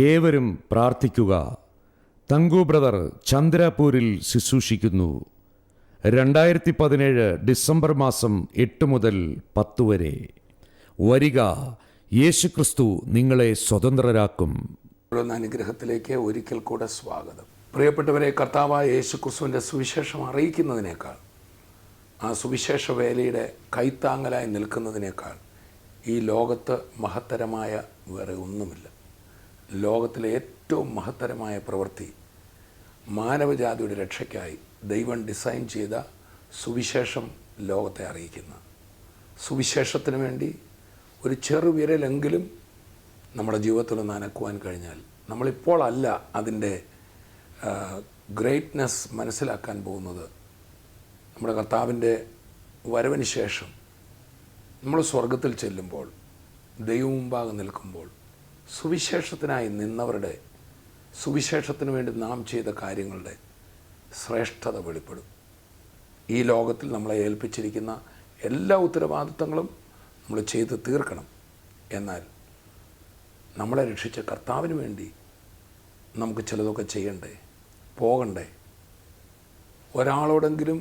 ഏവരും പ്രാർത്ഥിക്കുക. Thanku brother ചന്ദ്രാപൂരിൽ ശുശ്രൂഷിക്കുന്നു. 2017 December മാസം 8 മുതൽ 10 വരെ. വരിക, യേശുക്രിസ്തു നിങ്ങളെ സ്വതന്ത്രരാക്കും. അനുഗ്രഹത്തിലേക്ക് ഒരിക്കൽ കൂടെ സ്വാഗതം. പ്രിയപ്പെട്ടവരെ, കർത്താവായ യേശുക്രിസ്തുവിൻ്റെ സുവിശേഷം അറിയിക്കുന്നതിനേക്കാൾ, ആ സുവിശേഷ വേലയുടെ കൈത്താങ്ങലായി നിൽക്കുന്നതിനേക്കാൾ ഈ ലോകത്ത് മഹത്തരമായ വേറെ ഒന്നുമില്ല. ലോകത്തിലെ ഏറ്റവും മഹത്തരമായ പ്രവൃത്തി മാനവജാതിയുടെ രക്ഷയ്ക്കായി ദൈവം ഡിസൈൻ ചെയ്ത സുവിശേഷം ലോകത്തെ അറിയിക്കുന്ന. സുവിശേഷത്തിന് വേണ്ടി ഒരു ചെറുവിരലെങ്കിലും നമ്മുടെ ജീവിതത്തിൽ ഒന്ന് അനക്കുവാൻ കഴിഞ്ഞാൽ, നമ്മളിപ്പോൾ അല്ല അതിൻ്റെ ഗ്രേറ്റ്നെസ് മനസ്സിലാക്കാൻ പോകുന്നത്. നമ്മുടെ കർത്താവിൻ്റെ വരവിന് ശേഷം നമ്മൾ സ്വർഗത്തിൽ ചെല്ലുമ്പോൾ, ദൈവം മുമ്പാകെ നിൽക്കുമ്പോൾ, സുവിശേഷത്തിനായി നിന്നവരുടെ, സുവിശേഷത്തിന് വേണ്ടി നാം ചെയ്ത കാര്യങ്ങളുടെ ശ്രേഷ്ഠത വെളിപ്പെടും. ഈ ലോകത്തിൽ നമ്മളെ ഏൽപ്പിച്ചിരിക്കുന്ന എല്ലാ ഉത്തരവാദിത്തങ്ങളും നമ്മൾ ചെയ്ത് തീർക്കണം. എന്നാൽ നമ്മളെ രക്ഷിച്ച കർത്താവിന് വേണ്ടി നമുക്ക് ചിലതൊക്കെ ചെയ്യണ്ടേ, പോകണ്ടേ? ഒരാളോടെങ്കിലും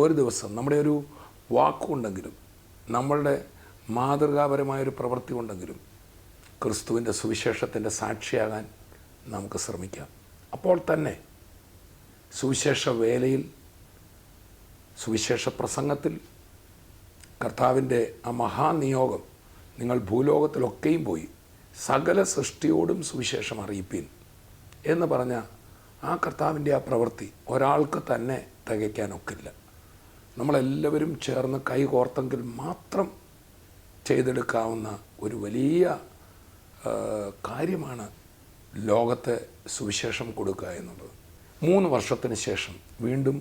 ഒരു ദിവസം നമ്മുടെ ഒരു വാക്കുണ്ടെങ്കിലും, നമ്മളുടെ മാതൃകാപരമായൊരു പ്രവൃത്തി ഉണ്ടെങ്കിലും ക്രിസ്തുവിൻ്റെ സുവിശേഷത്തിൻ്റെ സാക്ഷിയാകാൻ നമുക്ക് ശ്രമിക്കാം. അപ്പോൾ തന്നെ സുവിശേഷ വേലയിൽ, സുവിശേഷ പ്രസംഗത്തിൽ കർത്താവിൻ്റെ ആ മഹാനിയോഗം, നിങ്ങൾ ഭൂലോകത്തിലൊക്കെയും പോയി സകല സൃഷ്ടിയോടും സുവിശേഷം അറിയിപ്പീൻ എന്ന് പറഞ്ഞ ആ കർത്താവിൻ്റെ ആ പ്രവൃത്തി ഒരാൾക്ക് തന്നെ തികയ്ക്കാനൊക്കില്ല. നമ്മളെല്ലാവരും ചേർന്ന് കൈകോർത്തെങ്കിൽ മാത്രം ചെയ്തെടുക്കാവുന്ന ഒരു വലിയ കാര്യമാണ് ലോകത്തെ സുവിശേഷം കൊടുക്കുക എന്നുള്ളത്. 3 വർഷത്തിന് ശേഷം വീണ്ടും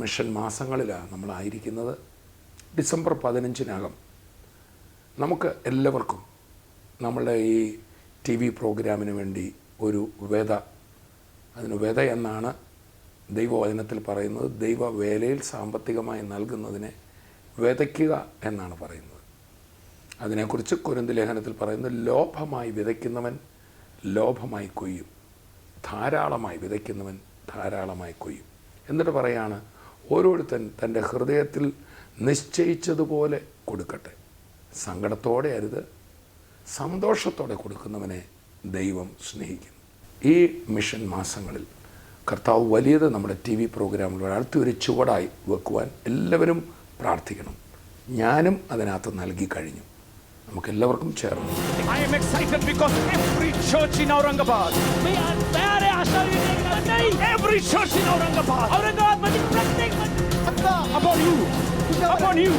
മിഷൻ മാസങ്ങളിലാണ് നമ്മളായിരിക്കുന്നത്. ഡിസംബർ 15-നകം നമുക്ക് എല്ലാവർക്കും നമ്മളുടെ ഈ TV പ്രോഗ്രാമിന് വേണ്ടി ഒരു അതിന് വ്യത എന്നാണ് ദൈവവചനത്തിൽ പറയുന്നത്. ദൈവവേലയിൽ സാമ്പത്തികമായി നൽകുന്നതിനെ വിതയ്ക്കുക എന്നാണ് പറയുന്നത്. അതിനെക്കുറിച്ച് കൊരിന്ത് ലേഖനത്തിൽ പറയുന്നത്, ലോഭമായി വിതയ്ക്കുന്നവൻ ലോഭമായി കൊയ്യും, ധാരാളമായി വിതയ്ക്കുന്നവൻ ധാരാളമായി കൊയ്യും. എന്നിട്ട് പറയാണ്, ഓരോരുത്തൻ തൻ്റെ ഹൃദയത്തിൽ നിശ്ചയിച്ചതുപോലെ കൊടുക്കട്ടെ. സങ്കടത്തോടെ അരുത്, സന്തോഷത്തോടെ കൊടുക്കുന്നവനെ ദൈവം സ്നേഹിക്കുന്നു. ഈ മിഷൻ മാസങ്ങളിൽ കർത്താവ് വലിയത് നമ്മുടെ TV പ്രോഗ്രാമുകൾ അടുത്തൊരു ചുവടായി വെക്കുവാൻ എല്ലാവരും പ്രാർത്ഥിക്കണം. ഞാനും അതിനകത്ത് നൽകി കഴിഞ്ഞു. നമുക്ക് എല്ലാവർക്കും ചേർന്ന്. I am excited because every church in Aurangabad, every church in Aurangabad, upon you, upon you,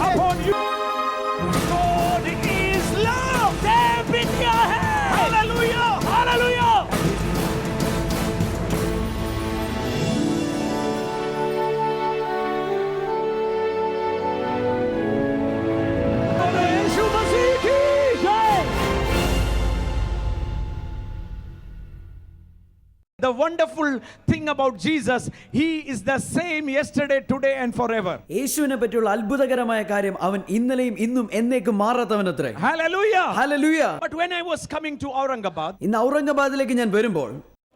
upon you. God is love. Step in your hand. Hallelujah, hallelujah. The wonderful thing about Jesus, he is the same yesterday, today and forever. യേശുവിനെ പറ്റിയുള്ള അത്ഭുതകരമായ കാര്യം, അവൻ ഇന്നലെയും ഇന്നും എന്നേക്കും മാറാത്തവനത്രേ. Hallelujah, hallelujah. But when I was coming to Aurangabad, ഇന്ന് ഔറംഗാബാദിലേക്ക് ഞാൻ വരുമ്പോൾ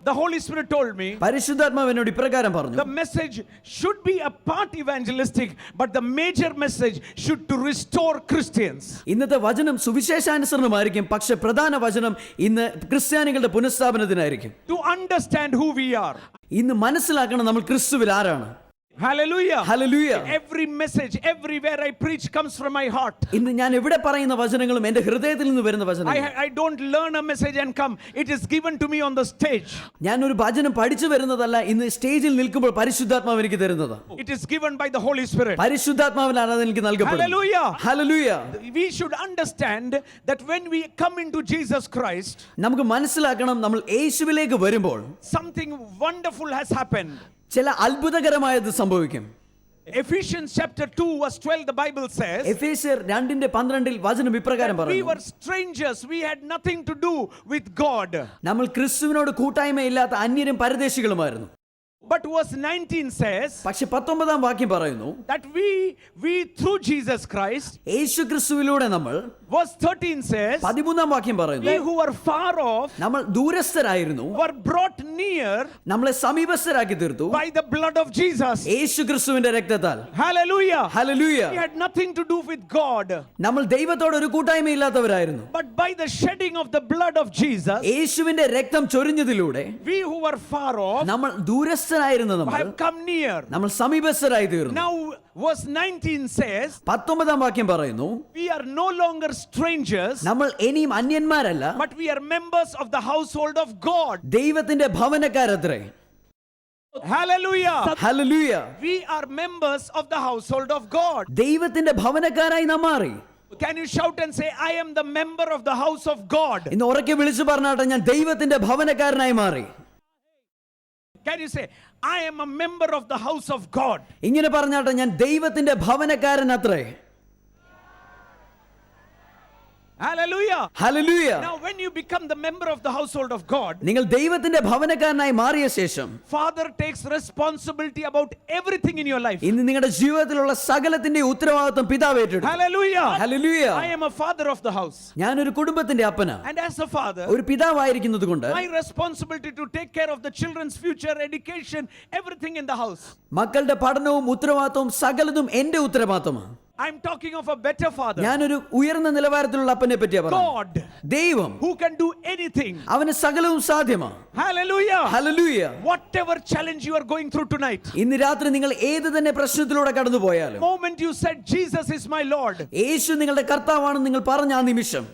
the Holy Spirit told me, പരിശുദ്ധാത്മാവ് എന്നോട് ഇപ്രകാരം പറഞ്ഞു, the message should be a part evangelistic, but the major message should to restore Christians. ഇന്നത്തെ വചനം സുവിശേഷാനുസരണമായിരിക്കും, പക്ഷെ പ്രധാന വചനം ഇന്ന് ക്രിസ്ത്യാനികളുടെ പുനഃസ്ഥാപനത്തിനായിരിക്കും. To understand who we are. ഇന്ന് മനസ്സിലാക്കണം നമ്മൾ ക്രിസ്തുവിൽ ആരാണ്. Hallelujah, hallelujah. Every message, everywhere I preach comes from my heart. ഇന്ന് ഞാൻ എവിടെ പറയുന്ന വചനങ്ങളും എൻ്റെ ഹൃദയത്തിൽ നിന്ന് വരുന്ന വചനങ്ങൾ. I don't learn a message and come. It is given to me on the stage. ഞാൻ ഒരു വചനം പഠിച്ചു വരുന്നതല്ല, ഇന്ന് സ്റ്റേജിൽ നിൽക്കുമ്പോൾ പരിശുദ്ധാത്മാവ് എനിക്ക് തരുന്നത്. It is given by the Holy Spirit. പരിശുദ്ധാത്മാവിലാണ് അത് എനിക്ക് നൽകപ്പെടുന്നത്. Hallelujah, hallelujah. We should understand that when we come into Jesus Christ, നമുക്ക് മനസ്സിലാക്കണം, നമ്മൾ യേശുവിലേക്ക് വരുമ്പോൾ something wonderful has happened. ചില അത്ഭുതകരമായത് സംഭവിക്കും. Ephesians chapter 2 verse 12, the Bible says, എഫേസ്യർ 2:12 വചനം ഇപ്രകാരം we പറയുന്നു, were strangers, we had nothing to do with God. നമ്മൾ ക്രിസ്തുവിനോട് കൂട്ടായ്മയില്ലാത്ത അന്യരും പരദേശികളുമായിരുന്നു. But verse 19 says പക്ഷെ 19-ാം വാക്യം പറയുന്നു, that we through Jesus Christ. യേശു ക്രിസ്തുവിലൂടെ നമ്മൾ. Verse 13 says 13-ാം വാക്യം പറയുന്നു, we who were far off നമ്മൾ ദൂരസ്ഥരായിരുന്നു, were brought near നമ്മളെ സമീപസ്ഥരാക്കി തീർത്തു by the blood of Jesus. യേശു ക്രിസ്തുവിന്റെ രക്തത്താൽ. Hallelujah. Hallelujah. We had nothing to do with God, നമ്മൾ ദൈവത്തോട് ഒരു കൂട്ടായ്മയില്ലാത്തവരായിരുന്നു. but by the shedding of the blood of Jesus, യേശുവിന്റെ രക്തം ചൊരിഞ്ഞതിലൂടെ we who were far off നമ്മൾ ദൂരസ്ഥരായിരുന്ന നമ്മൾ have come near. നമ്മൾ സമീപസ്ഥരായി തീർന്നു. Now verse 19 says 19-ാം വാക്യം പറയുന്നു, we are no longer strangers, നമ്മൾ ഇനിയും അന്യന്മാരല്ല, but we are members of the household of God. ദൈവത്തിന്റെ ഭവനക്കാരത്രേ. Hallelujah. Hallelujah. We are members of the household of God. ദൈവത്തിന്റെ ഭവനക്കാരായി നാം മാറി. Can you shout and say, I am the member of the house of God? ഇന്ന് ഉറക്കെ വിളിച്ചു പറഞ്ഞാട്ടെ, ഞാൻ ദൈവത്തിന്റെ ഭവനക്കാരനായി മാറി. Can you say, I am a member of the house of God? ഇങ്ങനെ പറഞ്ഞാട്ടെ, ഞാൻ ദൈവത്തിന്റെ ഭവനക്കാരൻ അത്രേ. Hallelujah. Hallelujah. Now when you become the member of the household of God, നിങ്ങൾ ദൈവത്തിന്റെ ഭവനക്കാരനായി മാറിയ ശേഷം Father takes responsibility about everything in your life. ഇന്ന് നിങ്ങളുടെ ജീവിതത്തിലുള്ള സകലത്തിന്റെ ഉത്തരവാദിത്വം പിതാവ് ഏറ്റെടുത്തു. Hallelujah. Hallelujah. I am a father of the house. ഞാനൊരു കുടുംബത്തിന്റെ Apna. And as a father, ഒരു പിതാവായിരിക്കുന്നത് കൊണ്ട് my responsibility to take care of the children's future education, everything in the house. മക്കളുടെ പഠനവും ഉത്തരവാദിത്വവും സകലതും എന്റെ ഉത്തരവാദിത്വമാണ്. I'm talking of a better father. ഞാനൊരു ഉയർന്ന നിലവാരത്തിലുള്ള അപ്പനെ പറ്റിയാ പറഞ്ഞത്. God, ദൈവം who can do anything. അവന് സകലവും സാധ്യമാണ്. Hallelujah. Hallelujah. Whatever challenge you are going through tonight, ഇന്ന് രാത്രി നിങ്ങൾ ഏത് തന്നെ പ്രശ്നത്തിലൂടെ കടന്നു പോയാലും, moment you said Jesus is my Lord, യേശു നിങ്ങളുടെ കർത്താവാണെന്ന് നിങ്ങൾ പറഞ്ഞ ആ നിമിഷം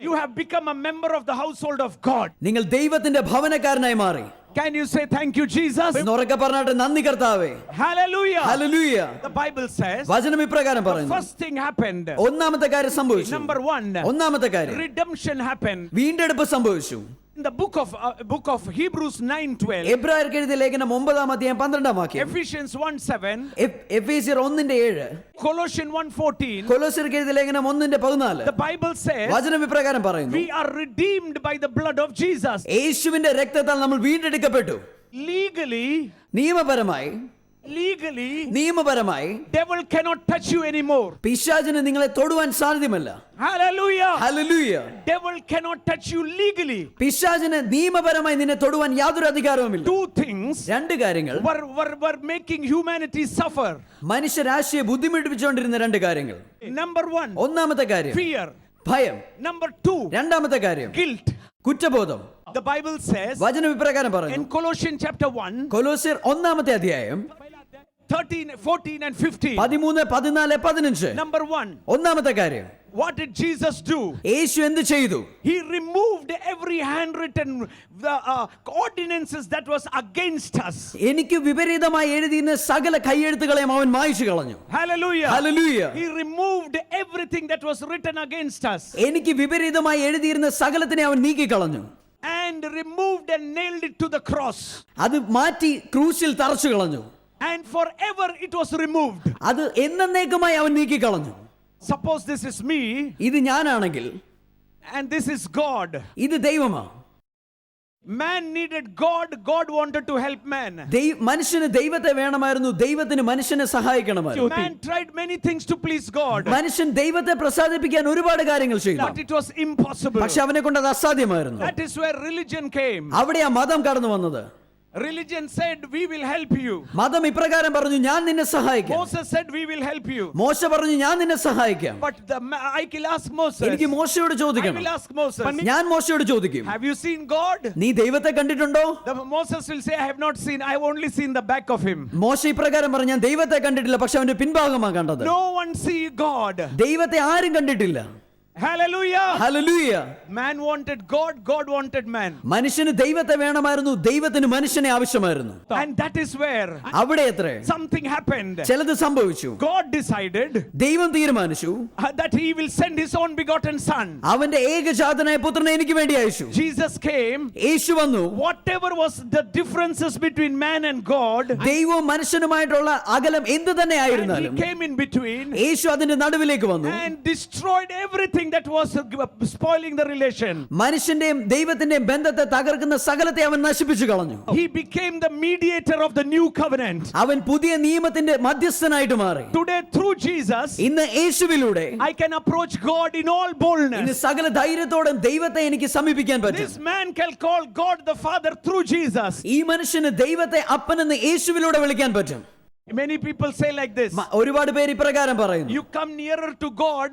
you have become a member of the household of God. നിങ്ങൾ ദൈവത്തിന്റെ ഭവനക്കാരനായി മാറി. Can you say thank you Jesus? ഇന്ന് ഉറക്കെ പറഞ്ഞാട്ടെ, നന്ദി കർത്താവേ. Hallelujah. Hallelujah. The Bible says വചനം ഇപ്രകാരം the പറയുന്നു, first thing happened. ഒന്നാമത്തെ കാര്യം സംഭവിച്ചു. Number 1, ഒന്നാമത്തെ കാര്യം redemption happened. വീണ്ടെടുപ്പ് സംഭവിച്ചു. In the book of Hebrews 9:12, എബ്രായർക്ക് എഴുതിയ ലേഖനം 9-12 വാക്യം, Ephesians 1:7, എഫേസ്യർ 1:7, Colossians 1:14, കൊലോസ്യർക്ക് എഴുതിയ ലേഖനം 1:14, the Bible says വചനം ഇപ്രകാരം പറയുന്നു, we are redeemed by the blood of Jesus. യേശുവിന്റെ രക്തത്താൽ നമ്മൾ വീണ്ടെടുക്കപ്പെട്ടു. നിയമപരമായി devil cannot touch you anymore. പിശാചിന് നിങ്ങളെ തൊടുവാൻ സാധ്യമല്ല. Hallelujah. Hallelujah. Devil cannot touch you legally. പിശാചിന് നിയമപരമായി നിന്നെ തൊടുവാൻ യാതൊരു അധികാരവുമില്ല. Two things രണ്ട് കാര്യങ്ങൾ were making humanity suffer. മനുഷ്യരാശിയെ ബുദ്ധിമുട്ടിപ്പിച്ചുകൊണ്ടിരുന്ന രണ്ട് കാര്യങ്ങൾ. Number 1, ഒന്നാമത്തെ കാര്യം fear. ഭയം. Number 2, രണ്ടാമത്തെ കാര്യം guilt. കുറ്റബോധം. The Bible says വചനം ഇപ്രകാരം in പറയുന്നു, Colossians chapter 1, കൊലോസ്യർ 1-ാമത്തെ അധ്യായം 13, 14 and 15. 13, 14, 15. Number 1, ഒന്നാമത്തെ കാര്യം, what did Jesus do? യേശു എന്ത് ചെയ്തു? He removed every handwritten ordinances that was against us. എനിക്ക് വിപരീതമായി എഴുതിയിരുന്ന സകല കൈയെഴുത്തുകളെയും അവൻ മായ്ച്ചു കളഞ്ഞു. Hallelujah. Hallelujah. He removed everything that was written against us എനിക്ക് വിപരീതമായി എഴുതിയിരുന്ന സകലത്തിനെ അവൻ നീക്കി കളഞ്ഞു. and removed and nailed it to the cross. അത് മാറ്റി ക്രൂശിൽ തറച്ചു കളഞ്ഞു. And forever it was removed. അത് എന്നേക്കുമായി അവൻ നീക്കി കളഞ്ഞു. Suppose this is me ഇത് ഞാനാണെങ്കിൽ and this is God. ഇത് ദൈവമാണ്. Man needed God, God wanted to help man. മനുഷ്യന് ദൈവത്തെ വേണമായിരുന്നു, ദൈവത്തിന് മനുഷ്യനെ സഹായിക്കണമായിരുന്നു. Man tried many things to please God, മനുഷ്യൻ ദൈവത്തെ പ്രസാദിപ്പിക്കാൻ ഒരുപാട് കാര്യങ്ങൾ ചെയ്തു. but it was impossible. പക്ഷെ അവനെ കൊണ്ട് അത് അസാധ്യമായിരുന്നു. That is where religion came. അവിടെയാ മതം കടന്നു വന്നത്. Religion said we will help you. മതം ഇപ്രകാരം പറഞ്ഞു, ഞാൻ നിന്നെ സഹായിക്കാം. Moses said we will help you. മോശ പറഞ്ഞു, ഞാൻ നിന്നെ സഹായിക്കാം. But I will ask Moses. എനിക്ക് മോശയോട് I ചോദിക്കണം. will ask Moses. ഞാൻ മോശയോട് ചോദിക്കും, Have you seen God? നീ ദൈവത്തെ കണ്ടിട്ടുണ്ടോ? Moses will say, I have not seen. I have only seen the back of him. മോശ ഇപ്രകാരം പറഞ്ഞു, ഞാൻ ദൈവത്തെ കണ്ടിട്ടില്ല, പക്ഷെ അവന്റെ പിൻഭാഗമാണ് കണ്ടത്. No one see God. ദൈവത്തെ ആരും കണ്ടിട്ടില്ല. Hallelujah. Hallelujah. Man wanted God, God wanted man. മനുഷ്യന് ദൈവത്തെ വേണമായിരുന്നു, ദൈവത്തിന് മനുഷ്യനെ ആവശ്യമായിരുന്നു. And that is where അവിടെ എത്രേ something happened. ചിലത് സംഭവിച്ചു. God decided ദൈവം തീരുമാനിച്ചു that he will send his own begotten son. അവന്റെ ഏകജാതനായ പുത്രനെ എനിക്ക് വേണ്ടി അയച്ചു. Jesus came. യേശു വന്നു. Whatever was the differences between man and God, ദൈവവും മനുഷ്യനുമായിട്ടുള്ള അകലം എന്ത് തന്നെ and he ആയിരുന്നാലും came in between യേശു അതിന്റെ നടുവിലേക്ക് വന്നു. and destroyed everything everything that was spoiling the relation. മനുഷ്യന്റെയും ദൈവത്തിന്റെയും ബന്ധത്തെ തകർക്കുന്ന സകലത്തെ അവൻ നശിപ്പിച്ചു കളഞ്ഞു. He became the mediator of the new covenant. അവൻ പുതിയ നിയമത്തിന്റെ മധ്യസ്ഥനായിട്ട് മാറി. Today through Jesus, ഇന്ന് യേശുവിലൂടെ I can approach God in all ഇന്ന് boldness. സകല ധൈര്യത്തോടെ ദൈവത്തെ എനിക്ക് സമീപിക്കാൻ പറ്റും. This man can call God the Father through Jesus. ഈ മനുഷ്യന് ദൈവത്തെ അപ്പനെന്ന് യേശുവിലൂടെ വിളിക്കാൻ പറ്റും. Many people say like this. ഒരുപാട് പേര് ഇപ്രകാരം പറയുന്നു. You come nearer to God,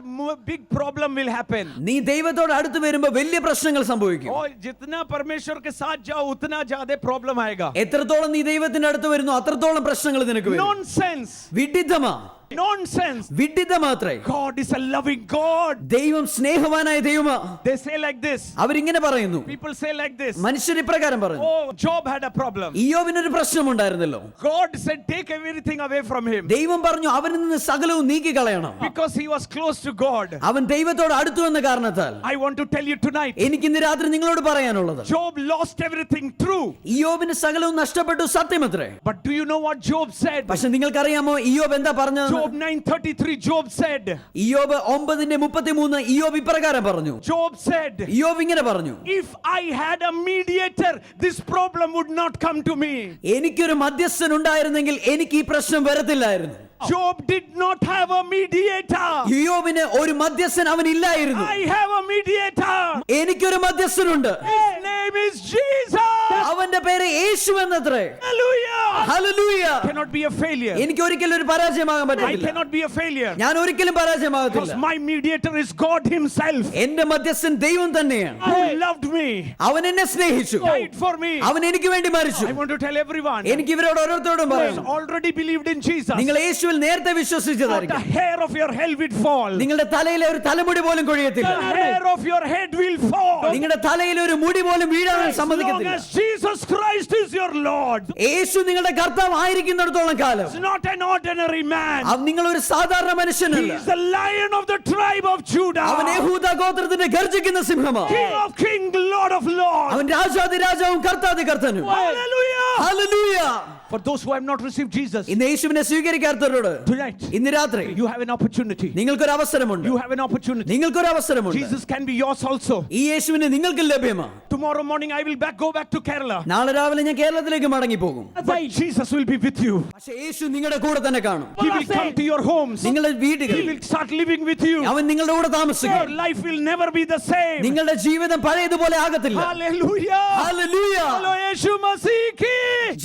big problem will happen. നീ ദൈവത്തോട് അടുത്ത് വരുമ്പോൾ വലിയ പ്രശ്നങ്ങൾ സംഭവിക്കും. और जितना परमेश्वर के साथ जाओ उतना ज्यादा प्रॉब्लम आएगा. എത്രത്തോളം നീ ദൈവത്തിന്റെ അടുത്ത് വരുന്നു അത്രത്തോളം പ്രശ്നങ്ങൾ നിനക്ക് വരും. Nonsense. വിഡിതമാ. Nonsense. വിഡിതമാത്രേ. God is a loving God. ദൈവം സ്നേഹവാനായ ദൈവമാ. They say like this. അവരിങ്ങനെ പറയുന്നു. People say like this. മനുഷ്യർ ഇപ്രകാരം പറയുന്നു. Oh, Job had a problem. ഇയ്യോബിനൊരു പ്രശ്നമുണ്ടായിരുന്നല്ലോ. God said take everything away from him. ദൈവം പറഞ്ഞു അവനിൽ നിന്ന് സകലവും നീക്കി കളയണം. Because he was close to God. അവൻ ദൈവത്തോട് അടുത്തു എന്ന കാരണത്താൽ I want to tell you tonight. എനിക്ക് ഇന്ന് രാത്രി നിങ്ങളോട് പറയാനുള്ളത്, Job lost everything, true. ഇയ്യോബിന് സകലവും നഷ്ടപ്പെട്ടു, സത്യമത്രേ. But do you know what Job said? പക്ഷെ നിങ്ങൾക്കറിയാമോ ഇയ്യോബ് എന്താ പറഞ്ഞത്? Job 9:33 Job said. ഇയ്യോബ് 9:33 ഇയ്യോബ് ഇപ്രകാരം പറഞ്ഞു. Job said. ഇയ്യോബ് ഇങ്ങനെ പറഞ്ഞു, If I had a mediator, this problem would not come to me. എനിക്കൊരു മധ്യസ്ഥൻ ഉണ്ടായിരുന്നെങ്കിൽ എനിക്ക് ഈ പ്രശ്നം വരത്തില്ലായിരുന്നു. Job did not have a mediator. ഇയ്യോബിന് ഒരു മധ്യസ്ഥൻ അവനില്ലായിരുന്നു. I have a mediator. എനിക്കൊരു മധ്യസ്ഥനുണ്ട്. His name is Jesus. അവന്റെ പേര് യേശു എന്നത്രേ. Hallelujah. Hallelujah. Cannot be a failure. എനിക്ക് ഒരിക്കലും ഒരു പരാജയമാകാൻ I പറ്റില്ല. cannot be a failure. ഞാൻ ഒരിക്കലും Because പരാജയമാകത്തില്ല. my mediator is God himself. എന്റെ മധ്യസ്ഥൻ ദൈവം തന്നെയാണ്. Who loved me. അവൻ എന്നെ സ്നേഹിച്ചു. Died for me. അവൻ എനിക്ക് വേണ്ടി മരിച്ചു. I want to tell everyone. എനിക്ക് ഇവരോട് ഓരോരുത്തരോടും Who has പറയണം, already believed in Jesus. നിങ്ങൾ യേശുവിൽ നേരത്തെ The വിശ്വസിച്ചതായിരിക്കും. hair of your head will fall. നിങ്ങളുടെ തലയിലെ ഒരു തലമുടി പോലും The കൊഴിയത്തില്ല. hair of your head will fall. നിങ്ങളുടെ തലയിലെ ഒരു മുടി പോലും വീഴാൻ As long സമ്മതിക്കത്തില്ല. as Jesus Christ is your Lord. യേശു നിങ്ങളുടെ കർത്താവ് ആയിരിക്കുന്നിടത്തോളം കാലം He's not an ordinary man. നിങ്ങൾ ഒരു സാധാരണ He മനുഷ്യനല്ല. is the lion of the tribe of Judah. അവൻ യഹൂദ ഗോത്രത്തിന്റെ ഗർജിക്കുന്ന സിംഹമാണ്. King of kings, Lord of lords. അവൻ രാജാതി രാജാവും കർത്താതി കർത്തനും. Hallelujah. Hallelujah. For those who have not received Jesus, ഇന്ന് യേശുവിനെ സ്വീകരിക്കാത്തവരോട് tonight ഇന്ന് രാത്രി you have an opportunity. നിങ്ങൾക്കൊരു അവസരമുണ്ട്. You have an opportunity. നിങ്ങൾക്കൊരു അവസരമുണ്ട്. Jesus can be yours also. ഈ യേശുവിനെ നിങ്ങൾക്ക് ലഭ്യമാണ്. Tomorrow morning I will go back to Kerala. നാളെ രാവിലെ ഞാൻ കേരളത്തിലേക്ക് മടങ്ങി പോകും. But Jesus will be with you. പക്ഷേ യേശു നിങ്ങളുടെ കൂടെ തന്നെ കാണും. He will come to your homes. നിങ്ങളുടെ He വീടുകളിൽ will start living with you. അവൻ നിങ്ങളുടെ കൂടെ Your താമസിക്കും. life will never be the same. നിങ്ങളുടെ ജീവിതം പഴയതുപോലെ ആകത്തില്ല. Hallelujah. Hallelujah. Hello, Yeshu Masih ki.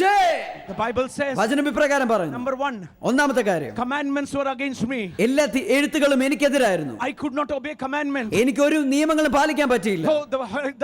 Jai. The Bible says, വചനം ഇപ്രകാരം പറഞ്ഞു. number 1, ഒന്നാമത്തെ കാര്യം, commandments were against me. എല്ലാ എഴുത്തുകളും എനിക്കെതിരായിരുന്നു. I could not obey commandments. എനിക്ക് ഒരു നിയമങ്ങളും പാലിക്കാൻ പറ്റിയില്ല. So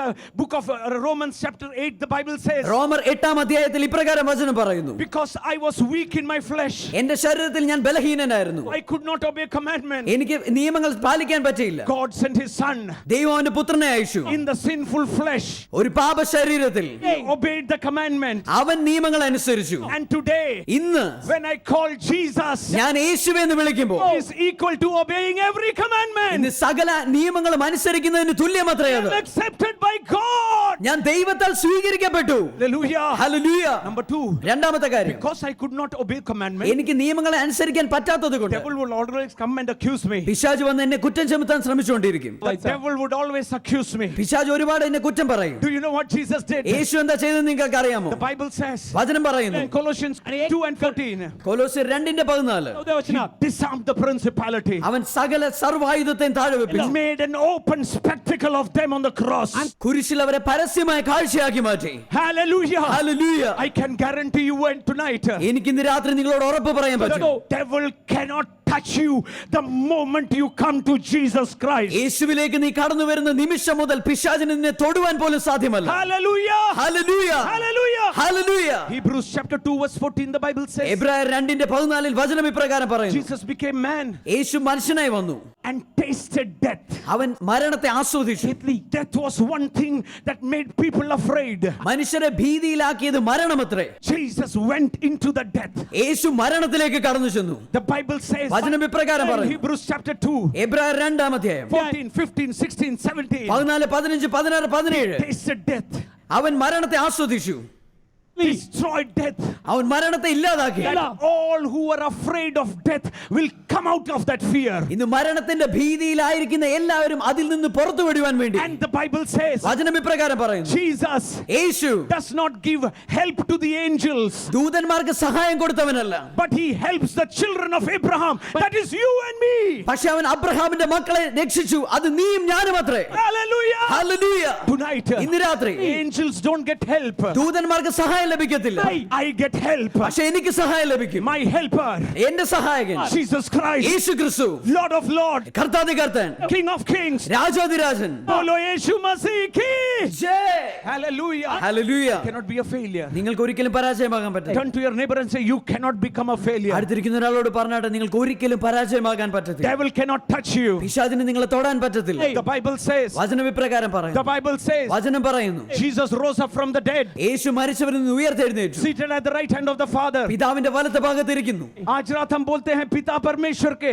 the book of Romans chapter 8, the Bible says, റോമർ 8-ാം അധ്യായത്തിൽ ഇപ്രകാരം വചനം പറയുന്നു, because I was weak in my flesh, എന്റെ ശരീരത്തിൽ ഞാൻ ബലഹീനനായിരുന്നു. I could not obey commandments. എനിക്ക് നിയമങ്ങൾ പാലിക്കാൻ പറ്റിയില്ല. God sent his son ദൈവം അവന്റെ പുത്രനെ അയച്ചു. in the sinful flesh. ഒരു പാപ ശരീരത്തിൽ He obeyed the commandment. അവൻ നിയമങ്ങൾ അനുസരിച്ചു. And today, ഇന്ന് when I call Jesus, ഞാൻ യേശുവെ എന്ന് വിളിക്കുമ്പോൾ is equal to obeying every commandment. ഇന്ന് സകല നിയമങ്ങളും അനുസരിക്കുന്നതിന് തുല്യമത്രേ അത്. I'm accepted by God. ഞാൻ ദൈവത്താൽ സ്വീകരിക്കപ്പെട്ടു. Hallelujah. ഹല്ലേലൂയ. Number 2, രണ്ടാമത്തെ കാര്യം, because I could not obey commandments, എനിക്ക് നിയമങ്ങളെ അനുസരിക്കാൻ പറ്റാത്തത് കൊണ്ട് devil will always come and accuse me. പിശാച് വന്ന് എന്നെ കുറ്റം ചുമത്താൻ ശ്രമിച്ചുകൊണ്ടിരിക്കും. The devil would always accuse me. പിശാച് ഒരുപാട് എന്നെ കുറ്റം പറയും. Do you know what Jesus did? യേശു എന്താ ചെയ്തെന്ന് നിങ്ങൾക്ക് അറിയാമോ? The Bible says വചനം പറയുന്നു, in Colossians 2:14, കൊലോസ്യർ 2:14, he disarmed the principality. അവൻ സകല സർവായുധത്തെയും താഴെ He വെപ്പിച്ചു. made an open spectacle of them on the cross. കുരിശിൽ അവരെ പരസ്യമായ കാഴ്ചയാക്കി മാറ്റി. Hallelujah. Hallelujah. I can guarantee you tonight, എനിക്ക് ഇന്ന് രാത്രി നിങ്ങളോട് ഉറപ്പ് പറയാൻ പറ്റും, the devil cannot touch you the moment you come to Jesus Christ. യേശുവിലേക്ക് നീ കടന്നു വരുന്ന നിമിഷം മുതൽ പിശാചിന് നിന്നെ തൊടുവാൻ പോലും സാധ്യമല്ല. Hallelujah. Hallelujah. Hallelujah. Hallelujah. Hebrews chapter 2:14, the Bible says, എബ്രായർ 2:14 വചനം ഇപ്രകാരം പറയുന്നു, Jesus became man യേശു മനുഷ്യനായി വന്നു. and tasted death. അവൻ മരണത്തെ ആസ്വദിച്ചു. Death was one thing that made people afraid. മനുഷ്യരെ ഭീതിയിലാക്കിയത് മരണമത്രേ. Jesus went into the death. യേശു മരണത്തിലേക്ക് കടന്നു ചെന്നു. The Bible says വചനം ഇപ്രകാരം in പറയുന്നു, Hebrews chapter 2, എബ്രായർ 2-ാം അധ്യായം 14, 15, 16, 17, 14, 15, 16, 17 tasted death. അവൻ മരണത്തെ ആസ്വദിച്ചു. destroyed death. അവൻ മരണത്തെ ഇല്ലാതാക്കി. That all who are afraid of death will come out of that fear. ഇന്ന് മരണത്തിന്റെ ഭീതിയിലായിരിക്കുന്ന എല്ലാവരും അതിൽ നിന്ന് പുറത്തു വരുവാൻ വേണ്ടി And the Bible says വചനം ഇപ്രകാരം പറയുന്നു, Jesus Yeshu does not give help to the angels, ദൂതന്മാർക്ക് സഹായം കൊടുത്തവനല്ല, but he helps the children of Abraham. That is you and me. പക്ഷെ അവൻ അബ്രഹാമിന്റെ മക്കളെ രക്ഷിച്ചു. അത് നീയും ഞാനും അത്രേ. Hallelujah. ഹല്ലേലൂയ. Tonight, ഇന്ന് രാത്രി angels don't get help. ദൂതന്മാർക്ക് സഹായം ലഭിക്കത്തില്ല, I get help. പക്ഷെ എനിക്ക് സഹായം ലഭിക്കും. My helper, എന്റെ സഹായകൻ Jesus Christ, യേശു ക്രിസ്തു, Lord of Lords, കർത്താതി കർത്തൻ, King of Kings. രാജാധിരാജൻ. Bolo Yeshu Masih ki. Jai. Hallelujah. Hallelujah. Cannot be a failure. നിങ്ങൾക്ക് ഒരിക്കലും പരാജയമാകാൻ പറ്റില്ല. Turn to your neighbor and say, you cannot become a failure. അടുത്തിരിക്കുന്ന ഒരാളോട് പറഞ്ഞാട്ടെ, നിങ്ങൾക്ക് ഒരിക്കലും പരാജയമാകാൻ പറ്റത്തില്ല. Devil cannot touch you. പിശാചിന് നിങ്ങളെ തൊടാൻ പറ്റത്തില്ല. The Bible says, വചനം ഇപ്രകാരം the പറയുന്നു. Bible says, വചനം പറയുന്നു, Jesus rose up from the dead, യേശു മരിച്ചവരിൽ നിന്ന് ഉയർത്തെഴുന്നേറ്റു, seated at the right hand of the Father. പിതാവിന്റെ വലത്ത് ഭാഗത്തിരിക്കുന്നു. आज रात हम बोलते हैं पिता परमेश्वर के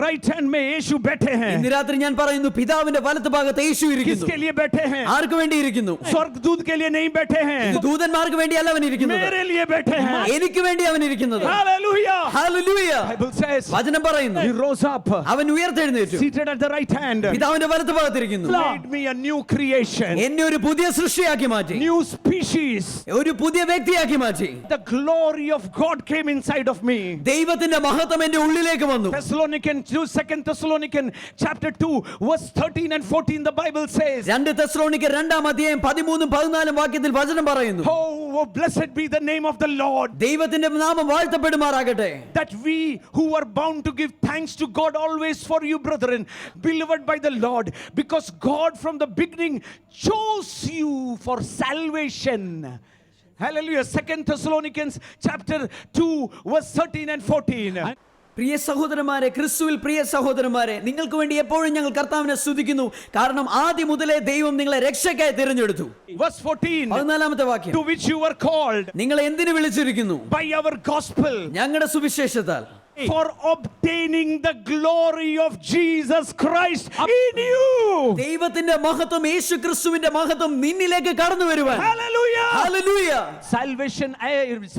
राइट हैंड में यीशु बैठे हैं. ഇന്ന് രാത്രി ഞാൻ പറയുന്നു, പിതാവിന്റെ വലത്ത് ഭാഗത്ത് യേശു ഇരിക്കുന്നു. किसके लिए बैठे हैं? ആർക്ക് വേണ്ടി ഇരിക്കുന്നു? स्वर्गदूत के लिए नहीं बैठे हैं, ഇത് ദൂതന്മാർക്ക് വേണ്ടിയല്ല അവൻ ഇരിക്കുന്നത്, मेरे लिए बैठे हैं. എനിക്ക് വേണ്ടി അവൻ ഇരിക്കുന്നത്. Hallelujah. ഹല്ലേലൂയ. Bible says, വചനം പറയുന്നു, he rose up, അവൻ ഉയർത്തെഴുന്നേറ്റു, seated at the right hand, പിതാവിന്റെ വലത്ത് ഭാഗത്തിരിക്കുന്നു. made me a new creation, എന്നെ ഒരു പുതിയ സൃഷ്ടിയാക്കി മാറ്റി, new species. ഒരു പുതിയ വ്യക്തിയാക്കി മാറ്റി. The glory of God came inside of me. ദൈവത്തിന്റെ മഹത്വം എന്റെ ഉള്ളിലേക്ക് വന്നു. Second Thessalonians chapter 2 verse 13 and 14, the Bible says, 2 തെസ്സലോനിക്കർ 2-ാം അധ്യായം 13-14 വാക്യത്തിൽ വചനം പറയുന്നു, oh blessed be the name of the Lord, ദൈവത്തിന്റെ നാമം വാഴ്ത്തപ്പെടുമാറാകട്ടെ. that we who are bound to give thanks to God always for you, brethren, beloved by the Lord, because God from the beginning chose you for salvation. Hallelujah. Second Thessalonians chapter 2 verse 13 and 14. പ്രിയ സഹോദരന്മാരെ, ക്രിസ്തുവിൽ പ്രിയ സഹോദരന്മാരെ, നിങ്ങൾക്ക് വേണ്ടി എപ്പോഴും ഞങ്ങൾ കർത്താവിനെ സ്തുതിക്കുന്നു. കാരണം ആദ്യം മുതലേ ദൈവം നിങ്ങളെ രക്ഷയ്ക്കായി തിരഞ്ഞെടുത്തു. Verse 14, 14-ാമത്തെ വാക്യം, to which you were called നിങ്ങളെ എന്തിനു വിളിച്ചിരിക്കുന്നു? by our gospel, ഞങ്ങളുടെ സുവിശേഷത്താൽ, for obtaining the glory of Jesus Christ in you. ദൈവത്തിന്റെ മഹത്വം, യേശു ക്രിസ്തുവിന്റെ മഹത്വം നിന്നിലേക്ക് കടന്നു വരുവാൻ. Hallelujah. Hallelujah.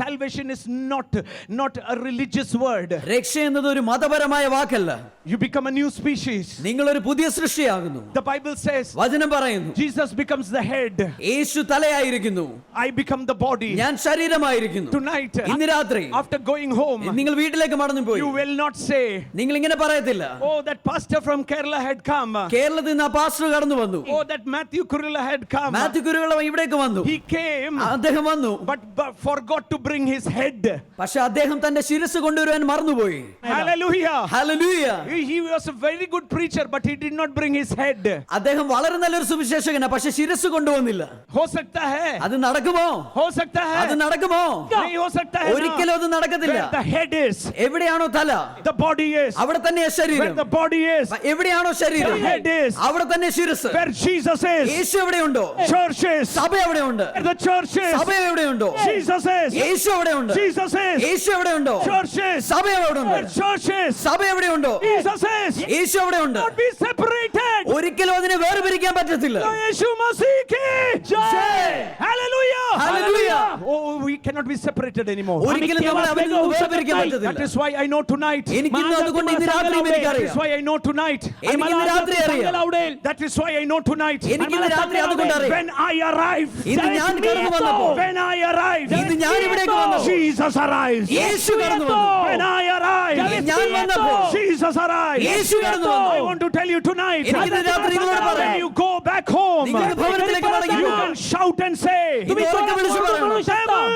Salvation is not a religious word. രക്ഷ എന്നത് ഒരു മതപരമായ വാക്കല്ല. You become a new species. നിങ്ങൾ ഒരു പുതിയ സൃഷ്ടിയാകുന്നു. The Bible says, വചനം പറയുന്നു, Jesus becomes the head, Yeshu തലയായിരിക്കുന്നു, I become the body. ഞാൻ ശരീരമായിരിക്കുന്നു. Tonight, ഇന്ന് രാത്രി after going home, നിങ്ങൾ വീട്ടിലേക്ക് മടങ്ങി പോയി, you will not say, നിങ്ങൾ ഇങ്ങനെ പറയത്തില്ല, oh that pastor from Kerala had come, കേരളത്തിൽ നിന്ന് ആ പാസ്റ്റർ കടന്നു വന്നു, oh that Matthew Kurula had come. Mathew Kuruvila ഇവിടേക്ക് വന്നു, He came അദ്ദേഹം വന്നു, but forgot to bring his head. പക്ഷെ അദ്ദേഹം തന്റെ ശിരസ് കൊണ്ടുവരുവാൻ മറന്നുപോയി. Hallelujah. Hallelujah. He was a very good preacher, but he did not bring his head. അദ്ദേഹം വളരെ നല്ലൊരു സുവിശേഷകനാണ്, പക്ഷെ ശിരസ് കൊണ്ടുവന്നില്ല. हो सकता है, അത് നടക്കുമോ? हो सकता है, അത് നടക്കുമോ? नहीं हो सकता है. ഒരിക്കലും അത് നടക്കത്തില്ല. Where the head is, എവിടെയാണോ തല, the body is. അവിടെ തന്നെ Where ശരീരം. the body is, എവിടെയാണോ ശരീരം, the head is. അവിടെ തന്നെ ശിരസ്. Where Jesus is, Yeshu എവിടെയുണ്ടോ, church is. സഭ എവിടെയുണ്ട്. Where the church is, സഭ എവിടെയുണ്ടോ, Jesus is. യേശു എവിടെയുണ്ട്. Jesus is. Yeshu എവിടെയുണ്ടോ, Church is. സഭ എവിടെയുണ്ട്. Where church is, സഭ എവിടെയുണ്ടോ, Jesus is. യേശു എവിടെയുണ്ട്. Not be separated. ഒരിക്കലും അതിനെ വേർപിരിക്കാൻ പറ്റത്തില്ല. യേശു മസീഹ് की जय. Hallelujah. Hallelujah. Oh, we cannot be separated anymore. ഒരിക്കലും നമ്മൾ അവരിൽ നിന്ന് വേർപിരിക്കാൻ That പറ്റത്തില്ല. is why I know tonight. എനിക്കിന്ന് അതുകൊണ്ട് ഇന്ന് രാത്രിയും That is എനിക്കറിയാം. why I know tonight. എനിക്കിന്ന് രാത്രി അറിയാം. That is why I know tonight. എനിക്കിന്ന് രാത്രി അതുകൊണ്ട് അറിയാം. When I arrive, ഇന്ന് ഞാൻ കടന്നു വന്നപ്പോൾ, when I arrive, ഇന്ന് ഞാൻ ഇവിടേക്ക് വന്നപ്പോൾ, Jesus arrives. യേശു കടന്നു വന്നു. When I arrive, ഞാൻ വന്നപ്പോൾ, Jesus arrives. യേശു കടന്നു വന്നു. I want to tell you tonight. എനിക്കിന്ന് രാത്രി നിങ്ങളോട് When പറയാം, you go back home, നിങ്ങളുടെ ഭവനത്തിലേക്ക് മടങ്ങി you പോകുക. can shout and say, ഇത് ഉറക്കെ വിളിച്ചു പറയണം, Devil,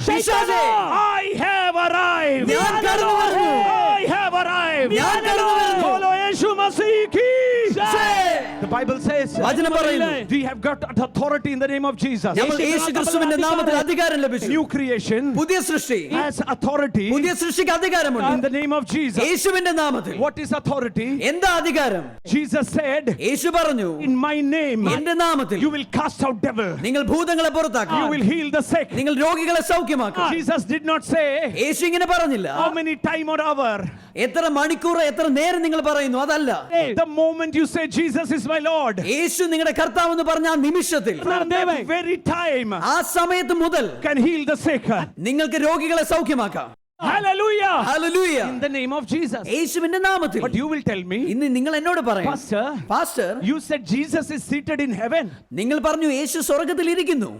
പിശാചേ, I have arrived. ഞാൻ കടന്നു വരുന്നു. I have arrived. ഞാൻ കടന്നു വരുന്നു. Follow യേശു മസീഹ് की ജയ്. The Bible says, വചനം പറയുന്നു, we have got authority in the name of Jesus. ഞങ്ങൾ യേശു ക്രിസ്തുവിന്റെ നാമത്തിൽ അധികാരം ലഭിച്ചു. New creation പുതിയ സൃഷ്ടി, has authority പുതിയ സൃഷ്ടിക്ക് in അധികാരമുണ്ട്. the name of Jesus. യേശുവിന്റെ നാമത്തിൽ. What is authority? എന്താ അധികാരം? Jesus said, യേശു പറഞ്ഞു, in my name എന്റെ നാമത്തിൽ you will cast out devil. നിങ്ങൾ ഭൂതങ്ങളെ പുറത്താക്കും, You will heal the sick. നിങ്ങൾ രോഗികളെ സൗഖ്യമാക്കും. Jesus did not say യേശു ഇങ്ങനെ പറഞ്ഞില്ല, how many time or hour. എത്ര മണിക്കൂർ എത്ര നേരം നിങ്ങൾ പറയുന്നു അതല്ല. The moment you say Jesus is my Lord, യേശു നിങ്ങളുടെ കർത്താവ് എന്ന് പറഞ്ഞ ആ നിമിഷത്തിൽ, from that very time, ആ സമയത്ത് മുതൽ can heal the sick. നിങ്ങൾക്ക് രോഗികളെ സൗഖ്യമാക്കാം. Hallelujah. Hallelujah. In the name of Jesus. യേശുവിന്റെ നാമത്തിൽ. But you will tell me, ഇന്ന് നിങ്ങൾ എന്നോട് പറയും, pastor, you said Jesus is seated in heaven. നിങ്ങൾ പറഞ്ഞു യേശു സ്വർഗ്ഗത്തിൽ ഇരിക്കുന്നു.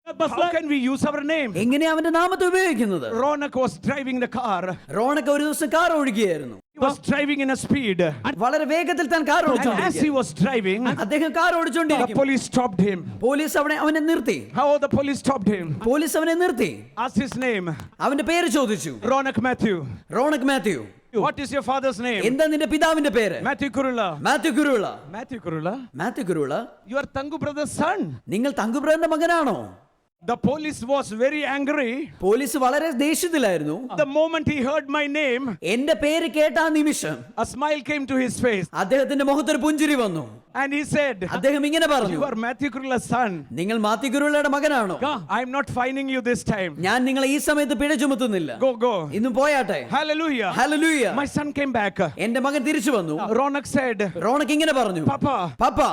How can we use our name? എങ്ങനെ അവന്റെ നാമത്തെ ഉപയോഗിക്കുന്നത്? Ronak was driving the car. റോണക്ക് ഒരു ദിവസം കാർ ഓടിക്കുകയായിരുന്നു. He was driving in a speed. വളരെ വേഗത്തിൽ താൻ കാർ And as he ഓടിച്ചു. was driving, അദ്ദേഹം കാർ the ഓടിച്ചുകൊണ്ടിരിക്കും. police stopped him. പോലീസ് അവനെ നിർത്തി. How the police stopped him? Police അവനെ നിർത്തി. Asked his name. അവന്റെ പേര് ചോദിച്ചു. Ronak Matthew. Ronak Mathew. What is your father's name? എന്താ നിന്റെ പിതാവിന്റെ പേര്? Matthew Kurula. Mathew കുരുള. Matthew Kurula. Mathew കുരുള. You are Tangu brother's son. നിങ്ങൾ തങ്കുബ്രന്റെ മകനാണോ? The police was very angry. Police വളരെ ദേഷ്യത്തിലായിരുന്നു. The moment he heard my name, എന്റെ പേര് കേട്ട ആ നിമിഷം a smile came to his face. അദ്ദേഹത്തിന്റെ മുഖത്തൊരു പുഞ്ചിരി വന്നു. And he said, അദ്ദേഹം ഇങ്ങനെ പറഞ്ഞു, you are Matthew Kurula's son. നിങ്ങൾ Mathew കുരുളയുടെ മകനാണോ? I am not fining you this time. ഞാൻ നിങ്ങളെ ഈ സമയത്ത് പിഴ ചുമത്തുന്നില്ല. Go. ഇന്നും പോയാട്ടെ. Hallelujah. Hallelujah. My son came back. എന്റെ മകൻ തിരിച്ചു വന്നു. Ronak said, റോണക് ഇങ്ങനെ പറഞ്ഞു, Papa,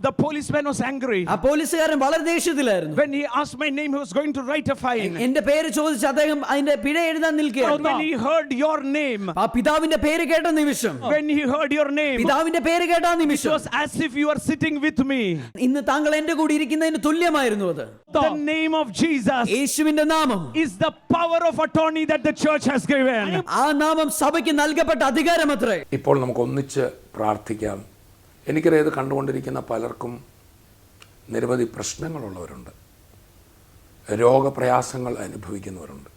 the policeman was angry. ആ പോലീസുകാരൻ വളരെ ദേഷ്യത്തിലായിരുന്നു. When he asked my name, he was going to write a fine. എന്റെ പേര് ചോദിച്ച് അദ്ദേഹം അതിന്റെ പിഴ എഴുതാൻ നിൽക്കുകയായിരുന്നു. When he heard your name, ആ പിതാവിന്റെ പേര് കേട്ട നിമിഷം, when he heard your name, പിതാവിന്റെ പേര് കേട്ട ആ it നിമിഷം was as if you are sitting with me. ഇന്ന് താങ്കൾ എന്റെ കൂടെ ഇരിക്കുന്നതിന് തുല്യമായിരുന്നു അത്. The name of Jesus യേശുവിന്റെ നാമം is the power of attorney that the church has given. ആ നാമം സഭയ്ക്ക് നൽകപ്പെട്ട അധികാരമത്രേ. ഇപ്പോൾ നമുക്ക് ഒന്നിച്ച് പ്രാർത്ഥിക്കാം. എനിക്കറിയാം ഇത് കണ്ടുകൊണ്ടിരിക്കുന്ന പലർക്കും നിരവധി പ്രശ്നങ്ങളുള്ളവരുണ്ട്, രോഗപ്രയാസങ്ങൾ അനുഭവിക്കുന്നവരുണ്ട്.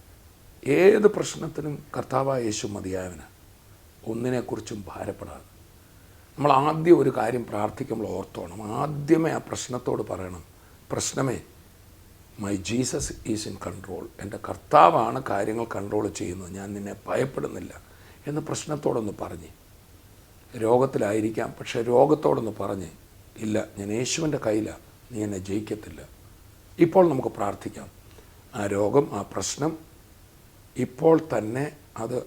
ഏത് പ്രശ്നത്തിനും കർത്താവായ യേശു മതിയായവന്. ഒന്നിനെക്കുറിച്ചും ഭാരപ്പെടാതെ നമ്മൾ ആദ്യം ഒരു കാര്യം പ്രാർത്ഥിക്കുമ്പോൾ ഓർത്തോണം. ആദ്യമേ ആ പ്രശ്നത്തോട് പറയണം, പ്രശ്നമേ, my Jesus is in control. എൻ്റെ കർത്താവാണ് കാര്യങ്ങൾ കൺട്രോൾ ചെയ്യുന്നത്, ഞാൻ നിന്നെ ഭയപ്പെടുന്നില്ല എന്ന് പ്രശ്നത്തോടൊന്ന് പറഞ്ഞ്. രോഗത്തിലായിരിക്കാം, പക്ഷേ രോഗത്തോടൊന്ന് പറഞ്ഞ്, ഇല്ല, ഞാൻ യേശുവിൻ്റെ കയ്യിലാണ്, നീ എന്നെ ജയിക്കത്തില്ല. ഇപ്പോൾ നമുക്ക് പ്രാർത്ഥിക്കാം. ആ രോഗം, ആ പ്രശ്നം ഇപ്പോൾ തന്നെ അത്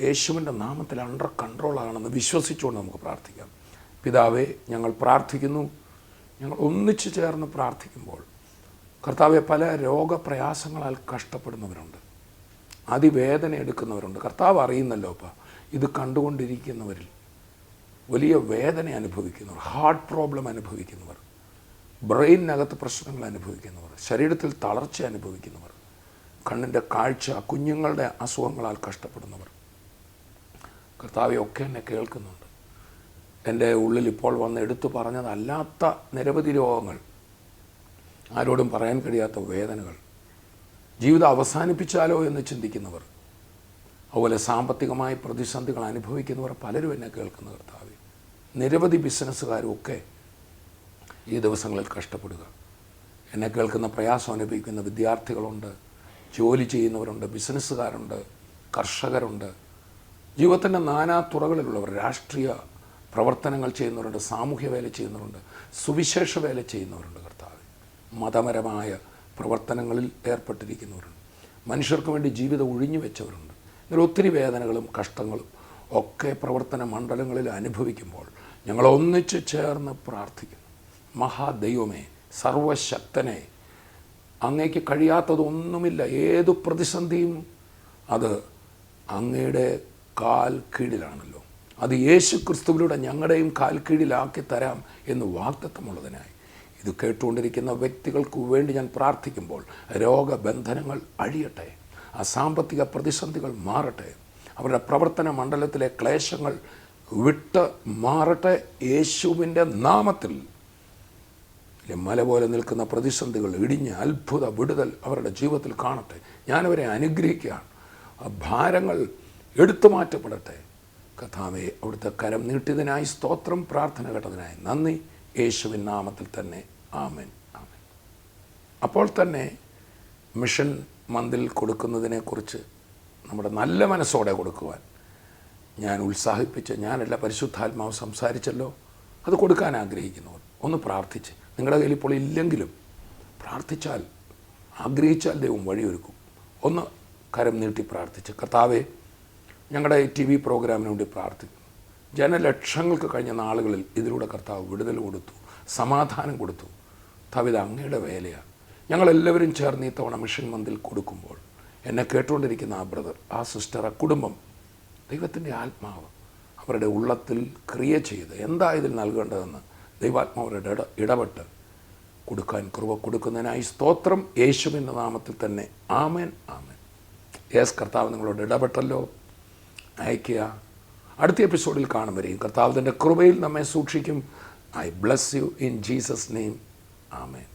യേശുവിൻ്റെ നാമത്തിൽ അണ്ടർ കൺട്രോളാണെന്ന് വിശ്വസിച്ചുകൊണ്ട് നമുക്ക് പ്രാർത്ഥിക്കാം. പിതാവേ, ഞങ്ങൾ പ്രാർത്ഥിക്കുന്നു. ഞങ്ങൾ ഒന്നിച്ചു ചേർന്ന് പ്രാർത്ഥിക്കുമ്പോൾ കർത്താവെ, പല രോഗപ്രയാസങ്ങളാൽ കഷ്ടപ്പെടുന്നവരുണ്ട്, അതിവേദന എടുക്കുന്നവരുണ്ട്. കർത്താവ് അറിയുന്നല്ലോ അപ്പം ഇത് കണ്ടുകൊണ്ടിരിക്കുന്നവരിൽ വലിയ വേദന അനുഭവിക്കുന്നവർ, ഹാർട്ട് പ്രോബ്ലം അനുഭവിക്കുന്നവർ, ബ്രെയിനകത്ത് പ്രശ്നങ്ങൾ അനുഭവിക്കുന്നവർ, ശരീരത്തിൽ തളർച്ച അനുഭവിക്കുന്നവർ, കണ്ണിൻ്റെ കാഴ്ച, കുഞ്ഞുങ്ങളുടെ അസുഖങ്ങളാൽ കഷ്ടപ്പെടുന്നവർ, കർത്താവെ ഒക്കെ എന്നെ കേൾക്കുന്നുണ്ട്. എൻ്റെ ഉള്ളിൽ ഇപ്പോൾ വന്ന് എടുത്തു പറഞ്ഞതല്ലാത്ത നിരവധി രോഗങ്ങൾ, ആരോടും പറയാൻ കഴിയാത്ത വേദനകൾ, ജീവിതം അവസാനിപ്പിച്ചാലോ എന്ന് ചിന്തിക്കുന്നവർ, അതുപോലെ സാമ്പത്തികമായ പ്രതിസന്ധികൾ അനുഭവിക്കുന്നവർ പലരും എന്നെ കേൾക്കുന്ന കർത്താവെ. നിരവധി ബിസിനസ്സുകാരും ഒക്കെ ഈ ദിവസങ്ങളിൽ കഷ്ടപ്പെടുക. എന്നെ കേൾക്കുന്ന പ്രയാസം അനുഭവിക്കുന്ന വിദ്യാർത്ഥികളുണ്ട്, ജോലി ചെയ്യുന്നവരുണ്ട്, ബിസിനസ്സുകാരുണ്ട്, കർഷകരുണ്ട്, ജീവിതത്തിൻ്റെ നാനാ തുറകളിലുള്ളവർ, രാഷ്ട്രീയ പ്രവർത്തനങ്ങൾ ചെയ്യുന്നവരുണ്ട്, സാമൂഹ്യ വേല ചെയ്യുന്നവരുണ്ട്, സുവിശേഷ വേല ചെയ്യുന്നവരുണ്ട്. കർത്താവ്, മതപരമായ പ്രവർത്തനങ്ങളിൽ ഏർപ്പെട്ടിരിക്കുന്നവരുണ്ട്, മനുഷ്യർക്ക് വേണ്ടി ജീവിതം ഒഴിഞ്ഞു വെച്ചവരുണ്ട്. ഇങ്ങനെ ഒത്തിരി വേദനകളും കഷ്ടങ്ങളും ഒക്കെ പ്രവർത്തന മണ്ഡലങ്ങളിൽ അനുഭവിക്കുമ്പോൾ ഞങ്ങൾ ഒന്നിച്ച് ചേർന്ന് പ്രാർത്ഥിക്കുന്നു. മഹാദൈവമേ, സർവശക്തനെ, അങ്ങേക്ക് കഴിയാത്തതൊന്നുമില്ല. ഏതു പ്രതിസന്ധിയും അത് അങ്ങയുടെ കാൽ കീഴിലാണല്ലോ. അത് യേശു ക്രിസ്തുവിലൂടെ ഞങ്ങളുടെയും കാൽ കീഴിലാക്കി തരാം എന്ന് വാഗ്ദത്തമുള്ളതിനായി ഇത് കേട്ടുകൊണ്ടിരിക്കുന്ന വ്യക്തികൾക്ക് വേണ്ടി ഞാൻ പ്രാർത്ഥിക്കുമ്പോൾ രോഗബന്ധനങ്ങൾ അഴിയട്ടെ, ആ സാമ്പത്തിക പ്രതിസന്ധികൾ മാറട്ടെ, അവരുടെ പ്രവർത്തന മണ്ഡലത്തിലെ ക്ലേശങ്ങൾ വിട്ട് മാറട്ടെ. യേശുവിൻ്റെ നാമത്തിൽ മല പോലെ നിൽക്കുന്ന പ്രതിസന്ധികൾ ഇടിഞ്ഞ് അത്ഭുത വിടുതൽ അവരുടെ ജീവിതത്തിൽ കാണട്ടെ. ഞാനവരെ അനുഗ്രഹിക്കുകയാണ്. ആ ഭാരങ്ങൾ എടുത്തു മാറ്റപ്പെടട്ടെ. കർത്താവേ, അവിടുത്തെ കരം നീട്ടിയതിനായി സ്തോത്രം, പ്രാർത്ഥന കേട്ടതിനായി നന്ദി. യേശുവിൻ നാമത്തിൽ തന്നെ ആമേൻ, ആമേൻ. അപ്പോൾ തന്നെ മിഷൻ മന്തിൽ കൊടുക്കുന്നതിനെക്കുറിച്ച് നമ്മുടെ നല്ല മനസ്സോടെ കൊടുക്കുവാൻ ഞാൻ ഉത്സാഹിപ്പിച്ച്, ഞാനല്ല പരിശുദ്ധാത്മാവ് സംസാരിച്ചല്ലോ, അത് കൊടുക്കാൻ ആഗ്രഹിക്കുന്നവർ ഒന്ന് പ്രാർത്ഥിച്ച്, നിങ്ങളുടെ കയ്യിൽ ഇപ്പോൾ ഇല്ലെങ്കിലും പ്രാർത്ഥിച്ചാൽ, ആഗ്രഹിച്ചാൽ ദൈവം വഴിയൊരുക്കും. ഒന്ന് കരം നീട്ടി പ്രാർത്ഥിച്ച്, കർത്താവേ, ഞങ്ങളുടെ TV പ്രോഗ്രാമിന് വേണ്ടി പ്രാർത്ഥിക്കുന്നു. ജനലക്ഷങ്ങൾക്ക് കഴിഞ്ഞ നാളുകളിൽ ഇതിലൂടെ കർത്താവ് വിടുതൽ കൊടുത്തു, സമാധാനം കൊടുത്തു. കർത്താവ്, ഇത് അങ്ങയുടെ വേലയാണ്. ഞങ്ങളെല്ലാവരും ചേർന്ന് ഈ തവണ മിഷൻ മന്തിൽ കൊടുക്കുമ്പോൾ എന്നെ കേട്ടുകൊണ്ടിരിക്കുന്ന ആ ബ്രദർ, ആ സിസ്റ്റർ, ആ കുടുംബം, ദൈവത്തിൻ്റെ ആത്മാവ് അവരുടെ ഉള്ളത്തിൽ ക്രിയ ചെയ്ത് എന്താ ഇതിൽ നൽകേണ്ടതെന്ന് ദൈവാത്മാവരുടെ ഇടപെട്ട് കൊടുക്കാൻ കൃപ കൊടുക്കുന്നതിനായി സ്തോത്രം. യേശുവിൻ്റെ നാമത്തിൽ തന്നെ ആമേൻ, ആമേൻ. യേസ്, കർത്താവ് നിങ്ങളോട് ഇടപെട്ടല്ലോ, അയക്കുക. അടുത്ത എപ്പിസോഡിൽ കാണും വരെയും കർത്താവിൻ്റെ കൃപയിൽ നമ്മെ സൂക്ഷിക്കും. I bless you in Jesus name, amen.